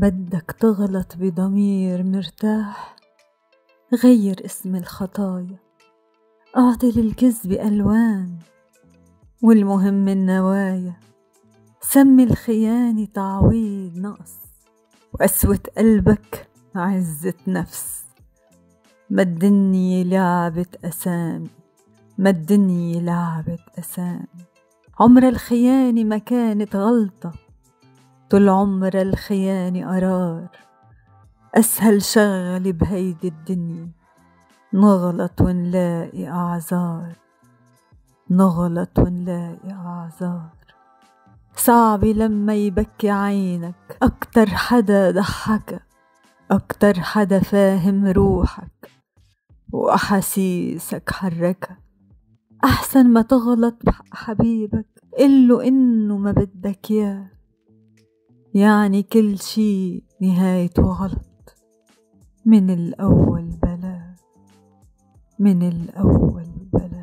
بدك تغلط بضمير مرتاح، غير اسم الخطايا، أعطي للكذب ألوان، والمهم النوايا. سمي الخيانة تعويض نقص، وقسوة قلبك عزة نفس. ما الدنيا لعبة أسامي، ما الدنيا لعبة أسامي. عمر الخيانة ما كانت غلطة، طول عمر الخيانة قرار. أسهل شغلة بهيدي الدنيا نغلط ونلاقي أعذار، نغلط ونلاقي أعذار. صعب لما يبكي عينك، أكتر حدا ضحكك، أكتر حدا فاهم روحك وأحاسيسك حركك. أحسن ما تغلط بحق حبيبك، قله إنه ما بدك ياه، يعني كل شي نهايته غلط. من الأول بلا، من الأول بلا.